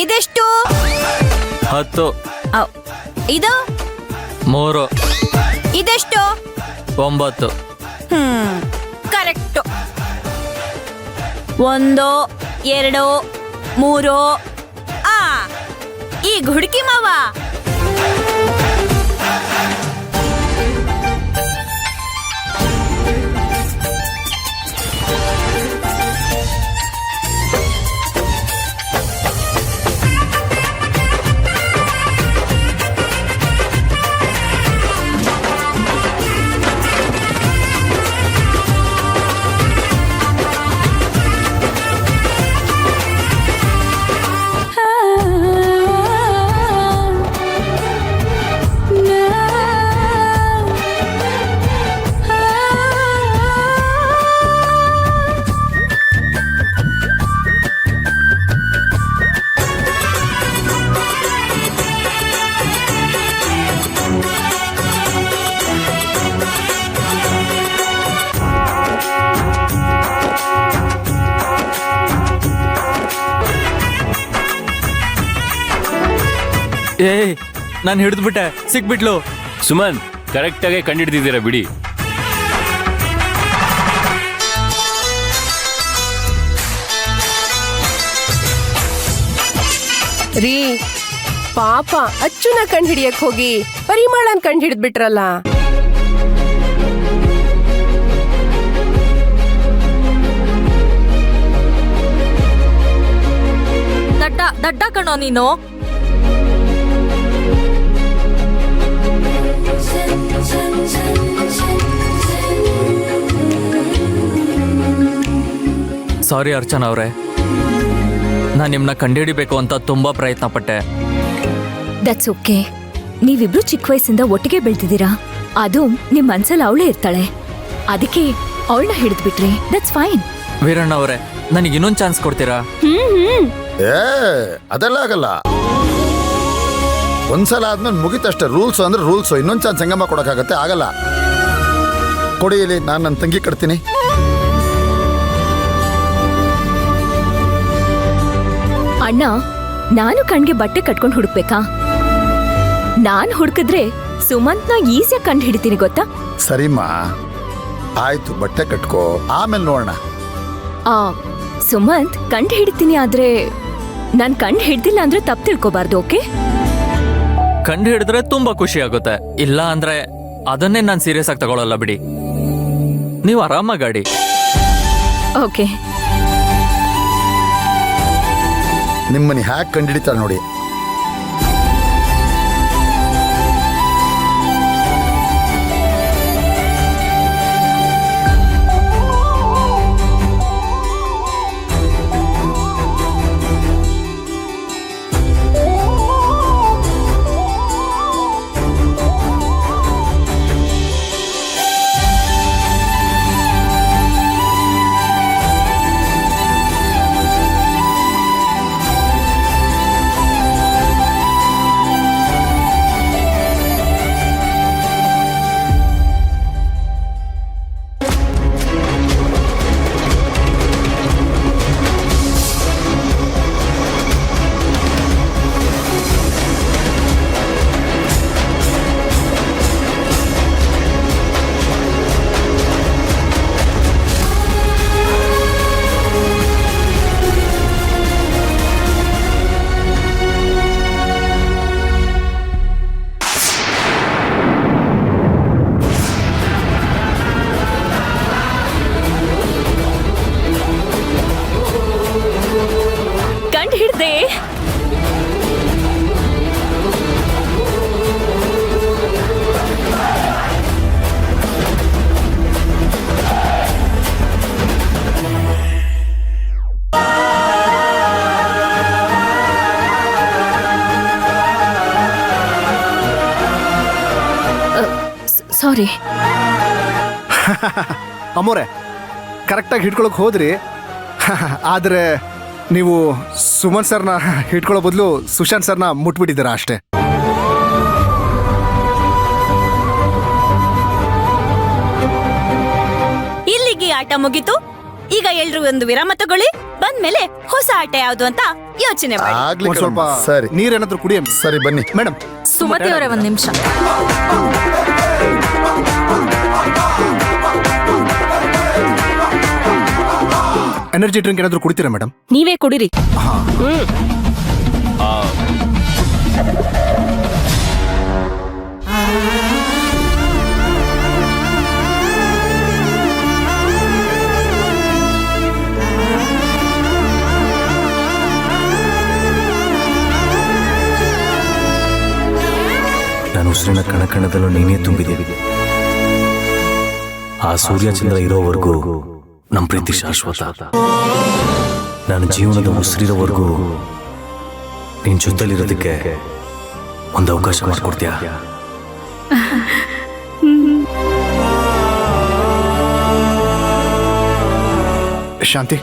ಇದೆಷ್ಟು? 10. ಇದು 3. ಇದೆಷ್ಟು? 9. ಕರೆಕ್ಟ್. 1 2 3. ಈಗ ಹುಡುಕಿ ಮಾವ. ಏಯ್, ನಾನು ಹಿಡಿದ್ಬಿಟ್ಟೆ, ಸಿಕ್ಬಿಟ್ಲು. ಸುಮನ್, ಕರೆಕ್ಟಾಗೆ ಕಂಡಿಡ್ದಿದ್ದೀರಾ ಬಿಡಿ. ರೀ ಪಾಪ ಅಚ್ಚುನ ಕಂಡು ಹಿಡಿಯಕ್ ಹೋಗಿ ಪರಿಮಳನ್ ಕಂಡು ಹಿಡಿದ್ಬಿಟ್ರಲ್ಲ. ದಡ್ಡ ಕಣೋ ನೀನು. ಸಾರಿ ಅರ್ಚನಾ ಅವರೇ, ನಾನು ನಿಮ್ಮನ್ನ ಕಂಡುಹಿಡಿಬೇಕು ಅಂತ ತುಂಬಾ ಪ್ರಯತ್ನ ಪಟ್ಟೆ. That's okay. ನೀವಿಬ್ರು ಚಿಕ್ಕ ವಯಸ್ಸಿಂದ ಒಟ್ಟಿಗೆ ಬೆಳ್ತಿದ್ದೀರಾ. ಅದು ನಿಮ್ ಮನ್ಸಲ್ಲಿ ಅವಳೇ ಇರ್ತಾಳೆ, ಅದಕ್ಕೆ ಅವಳನ್ನ ಹಿಡಿದ್ಬಿಟ್ರಿ. That's fine. ವೀರಣ್ಣ ಅವರೇ, ನನಗೆ ಇನ್ನೊಂದು ಚಾನ್ಸ್ ಕೊಡ್ತೀರಾ? ಅದೆಲ್ಲ ಆಗಲ್ಲ. ಒಂದ್ಸಲ ಆದ್ಮೇಲೆ ಮುಗಿತಷ್ಟೇ. ರೂಲ್ಸ್ ಅಂದ್ರೆ ರೂಲ್ಸ್. ಇನ್ನೊಂದ್ ಚಾನ್ಸ್ ಸಂಗಮ ಕೊಡಕ್ಕಾಗತ್ತೆ? ಆಗಲ್ಲ. ಕೊಡಿ, ಇಲ್ಲಿ ನಾನು ನನ್ನ ತಂಗಿ ಕಟ್ತೀನಿ. ಅಣ್ಣ, ನಾನು ಕಣ್ಗೆ ಬಟ್ಟೆ ಕಟ್ಕೊಂಡು ಹುಡುಕ್ಬೇಕಾ? ನಾನ್ ಹುಡುಕಿದ್ರೆ ಸುಮಂತ್ನ ಈಸಿಯಾಗಿ ಕಂಡು ಹಿಡಿತೀನಿ, ಗೊತ್ತಾ? ಸರಿಮಾ, ಆಯ್ತು, ಬಟ್ಟೆ ಕಟ್ಕೋ, ಆಮೇಲೆ ನೋಡೋಣ. ಸುಮಂತ್ ಕಂಡು ಹಿಡಿತೀನಿ, ಆದ್ರೆ ನಾನ್ ಕಂಡು ಹಿಡ್ದಿಲ್ಲ ಅಂದ್ರೆ ತಪ್ಪು ತಿಳ್ಕೊಬಾರ್ದು. ಓಕೆ? ಕಂಡು ಹಿಡಿದ್ರೆ ತುಂಬಾ ಖುಷಿ ಆಗುತ್ತೆ, ಇಲ್ಲ ಅಂದ್ರೆ ಅದನ್ನೇ ನಾನು ಸೀರಿಯಸ್ ಆಗಿ ತಗೊಳ್ಳಲ್ಲ ಬಿಡಿ. ನೀವು ಆರಾಮಾಗಿ ಆಡಿ. ಓಕೆ. ನಿಮ್ಮನ್ನ ಹ್ಯಾಕ್ ಕಂಡಿಡಿತಾಳೆ ನೋಡಿ. ಸಾರಿ. ಅಮ್ಮೋರೆ, ಕರೆಕ್ಟಾಗಿ ಹಿಡ್ಕೊಳಕ್ ಹೋದ್ರಿ. ಆದರೆ ನೀವು ಸುಮನ್ ಸರ್ನ ಹಿಡ್ಕೊಳ್ಳೋ ಬದಲು ಸುಶಾಂತ್ ಸರ್ನ ಮುಟ್ಬಿಟ್ಟಿದ್ದೀರಾ ಅಷ್ಟೇ. ಇಲ್ಲಿಗೆ ಆಟ ಮುಗೀತು. ಈಗ ಎಲ್ರು ಒಂದು ವಿರಾಮ ತಗೊಳ್ಳಿ. ಬಂದ್ಮೇಲೆ ಹೊಸ ಆಟ ಯಾವ್ದು ಅಂತ ಯೋಚನೆ ಮಾಡಿ. ಆಗ್ಲಿ ಒಂದ್ ಸ್ವಲ್ಪ ಕಣಮ್ಮ. ಸರಿ ನೀರೇನಾದ್ರೂ ಕುಡಿಯಮ್ಮ. ಸರಿ ಬನ್ನಿ ಮೇಡಮ್, ಸುಮತಿ ಅವರೇ ಒಂದ್ ನಿಮಿಷ. ಎನರ್ಜಿ ಡ್ರಿಂಕ್ ಏನಾದ್ರೂ ಕುಡಿತೀರಾ ಮೇಡಮ್? ನೀವೇ ಕುಡಿರಿ. ನಾನು ಉಸಿರಿನ ಕಣಕಣದಲ್ಲೂ ನೀನೇ ತುಂಬಿದೆ. ಆ ಸೂರ್ಯ ಚಂದ್ರ ಇರೋವರೆಗೂ ನಮ್ಮ ಪ್ರೀತಿ ಶಾಶ್ವತ. ನಾನು ಜೀವನದ ಉಸಿರಿರೋವರೆಗೂ ನಿನ್ ಜೊತೆಲಿರೋದಕ್ಕೆ ಒಂದು ಅವಕಾಶ ಮಾಡಿಕೊಡ್ತೀಯಾ? ಶಾಂತಿ,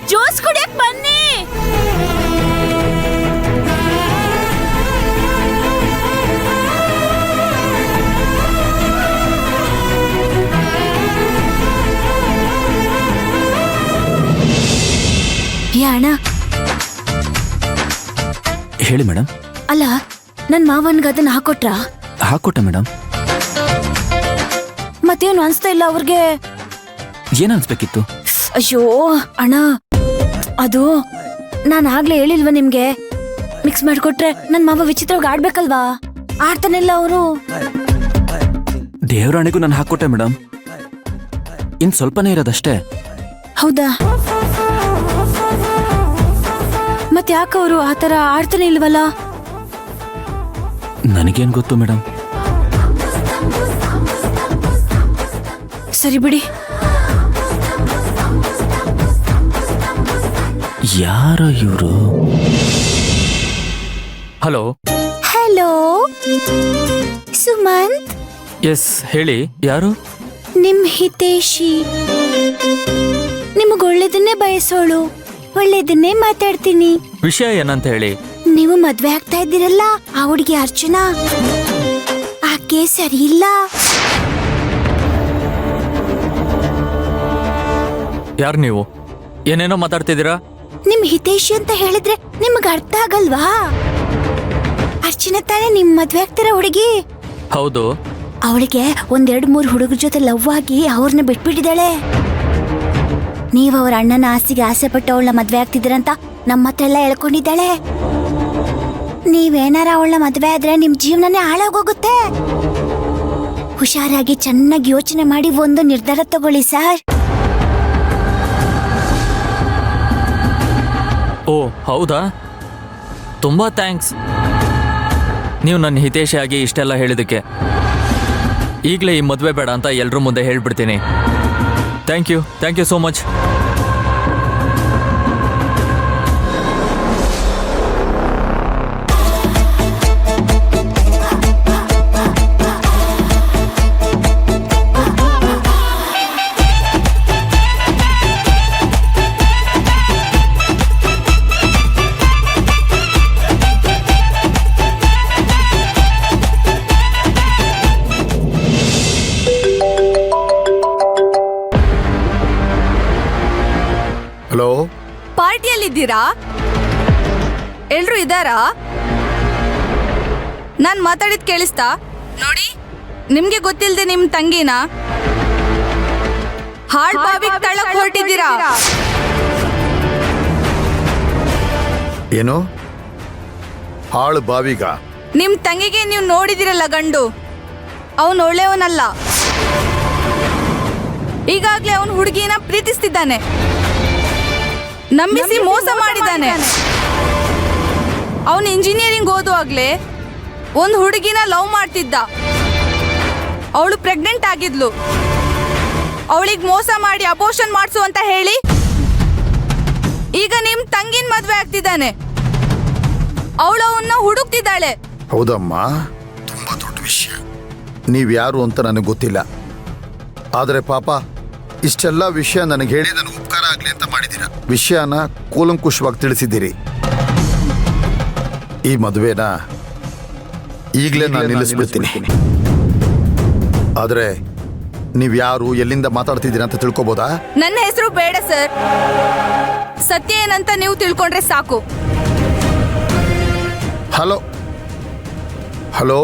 ಜ್ಯೂಸ್ ಕುಡಿಯಕ್ ಬನ್ನಿ. ಅಣ್ಣ, ಹೇಳಿ ಮೇಡಮ್. ಅಲ್ಲ ನನ್ ಮಾವನ್ಗ ಅದನ್ನ ಹಾಕೊಟ್ರ? ಹಾಕೊಟ್ಟೆ ಮೇಡಮ್. ಮತ್ತೇನು ಅನ್ಸ್ತಾ ಇಲ್ಲ ಅವ್ರಿಗೆ? ಏನ್ ಅನ್ಸ್ಬೇಕಿತ್ತು? ಅಯ್ಯೋ ಅಣ್ಣ, ಅದು ನಾನ್ ಆಗ್ಲೇ ಹೇಳಿಲ್ವಾ ನಿಮ್ಗೆ, ಮಿಕ್ಸ್ ಮಾಡ್ಕೊಟ್ರೆ ನನ್ ಮಾವ ವಿಚಿತ್ರವಾಗಿ ಆಡ್ಬೇಕಲ್ವಾ? ಆಡ್ತಾನಿಲ್ಲ ಅವರು. ದೇವರಾಣಿಗೂ ನಾನು ಹಾಕೊಟ್ಟೆ ಮೇಡಮ್. ಇನ್ ಸ್ವಲ್ಪನೇ ಇರೋದಷ್ಟೇ. ಹೌದಾ? ಮತ್ ಯಾಕೆ ಅವರು ಆತರ ಆಡ್ತಾನೆ ಇಲ್ವಲ್ಲ? ನನಗೇನ್ ಗೊತ್ತು ಮೇಡಮ್. ಸರಿ ಬಿಡಿ. ಯಾರೋ ಇವರು? ಹಲೋ. ಹಲೋ ಸುಮಂತ್, ಎಸ್ ಹೇಳಿ, ಯಾರು? ನಿಮ್ ಹಿತೇಶಿ. ನಿಮಗ್ ಒಳ್ಳೇದನ್ನೇ ಬಯಸೋಳು, ಒಳ್ಳೇದನ್ನೇ ಮಾತಾಡ್ತೀನಿ. ವಿಷಯ ಏನಂತ ಹೇಳಿ. ನೀವು ಮದ್ವೆ ಆಗ್ತಾ ಇದ್ದೀರಲ್ಲ ಆ ಹುಡುಗಿ ಅರ್ಚನಾ, ಆಕೆ ಸರಿ ಇಲ್ಲ. ಯಾರು ನೀವು? ಏನೇನೋ ಮಾತಾಡ್ತಿದ್ದೀರಾ? ನಿಮ್ ಹಿತೇಶಿ ಅಂತ ಹೇಳಿದ್ರೆ ನಿಮ್ಗೆ ಅರ್ಥ ಆಗಲ್ವಾ? ಅರ್ಚನಾ ತಾನೇ ನಿಮ್ ಮದ್ವೆ ಆಗ್ತಿರೋ ಹುಡುಗಿ. ಹೌದು. ಅವಳಿಗೆ 1-2-3 ಹುಡುಗರ ಜೊತೆ ಲವ್ ಆಗಿ ಅವ್ರನ್ನ ಬಿಟ್ಬಿಟ್ಟಿದ್ದಾಳೆ. ನೀವ್ ಅವ್ರ ಅಣ್ಣನ ಆಸ್ತಿಗೆ ಆಸೆ ಪಟ್ಟು ಅವಳನ್ನ ಮದ್ವೆ ಆಗ್ತಿದ್ದೀರಂತ ನಮ್ಮ ಹತ್ರ ಎಲ್ಲ ಹೇಳ್ಕೊಂಡಿದ್ದಾಳೆ. ನೀವೇನಾರ ಅವಳನ್ನ ಮದ್ವೆ ಆದ್ರೆ ನಿಮ್ ಜೀವನನೇ ಹಾಳಾಗೋಗುತ್ತೆ. ಹುಷಾರಾಗಿ ಚೆನ್ನಾಗಿ ಯೋಚನೆ ಮಾಡಿ ಒಂದು ನಿರ್ಧಾರ ತಗೊಳ್ಳಿ ಸರ್. ಓ ಹೌದಾ? ತುಂಬಾ ಥ್ಯಾಂಕ್ಸ್ ನೀವು ನನ್ನ ಹಿತೇಶಿಯಾಗಿ ಇಷ್ಟೆಲ್ಲ ಹೇಳಿದಕ್ಕೆ. ಈಗಲೇ ಈ ಮದುವೆ ಬೇಡ ಅಂತ ಎಲ್ಲರ ಮುಂದೆ ಹೇಳ್ಬಿಡ್ತೀನಿ. Thank you so much. Hello, ಪಾರ್ಟಿಯಲ್ಲಿದ್ದೀರಾ? ಎಲ್ರು ಇದ್ದಾರಾ? ನಾನ್ ಮಾತಾಡಿದ್ ಕೇಳಿಸ್ತಾ? ನೋಡಿ, ನಿಮ್ಗೆ ಗೊತ್ತಿಲ್ದೆ ನಿಮ್ ತಂಗಿನ ಹಾಳ್ ಬಾವಿಗೆ ತಳ್ಳಕ್ ಹೊರಟಿದ್ದೀರಾ. ಏನು ಹಾಳು ಬಾವಿಗ? ನಿಮ್ ತಂಗಿಗೆ ನೀವು ನೋಡಿದಿರಲ್ಲ ಗಂಡು, ಅವನ್ ಒಳ್ಳೆಯವನಲ್ಲ. ಈಗಾಗ್ಲೇ ಅವನ್ ಹುಡುಗಿನ ಪ್ರೀತಿಸ್ತಿದ್ದಾನೆ, ನಂಬಿಸಿ ಮೋಸ ಮಾಡಿದ್ದಾನೆ. ಅವನು ಇಂಜಿನಿಯರಿಂಗ್ ಓದುವಾಗ್ಲೇ ಒಂದು ಹುಡುಗಿನ ಲವ್ ಮಾಡ್ತಿದ್ದ. ಅವಳು ಪ್ರೆಗ್ನೆಂಟ್ ಆಗಿದ್ಲು. ಅವಳಿಗೆ ಮೋಸ ಮಾಡಿ ಅಬೋಷನ್ ಮಾಡಿಸು ಅಂತ ಹೇಳಿ ಈಗ ನಿಮ್ ತಂಗಿನ ಮದ್ವೆ ಆಗ್ತಿದ್ದಾನೆ. ಅವಳು ಅವನ್ನ ಹುಡುಕ್ತಿದ್ದಾಳೆ. ಹೌದಮ್ಮ, ತುಂಬಾ ದೊಡ್ಡ ವಿಷಯ. ನೀವ್ಯಾರು ಅಂತ ನನಗೆ ಗೊತ್ತಿಲ್ಲ, ಆದರೆ ಪಾಪ ಇಷ್ಟೆಲ್ಲ ವಿಷಯ ನನಗೆ ಹೇಳಿ ನನ್ನ ಉಪಕಾರ ಆಗ್ಲಿ ಅಂತ ಮಾಡಿದ್ದೀರಾ. ವಿಷಯನ ಕೂಲಂಕುಷವಾಗಿ ತಿಳಿಸಿದ್ದೀರಿ. ಈ ಮದುವೆನ ಈಗಲೇ ನಾನು ನಿಲ್ಲಿಸ್ಬಿಡ್ತೀನಿ. ಆದರೆ ನೀವು ಯಾರು ಎಲ್ಲಿಂದ ಮಾತಾಡ್ತಿದ್ದೀರಾ ಅಂತ ತಿಳ್ಕೊಬೋದಾ? ನನ್ನ ಹೆಸರು ಬೇಡ ಸರ್. ಸತ್ಯ ಏನಂತ ನೀವು ತಿಳ್ಕೊಂಡ್ರೆ ಸಾಕು. Hello hello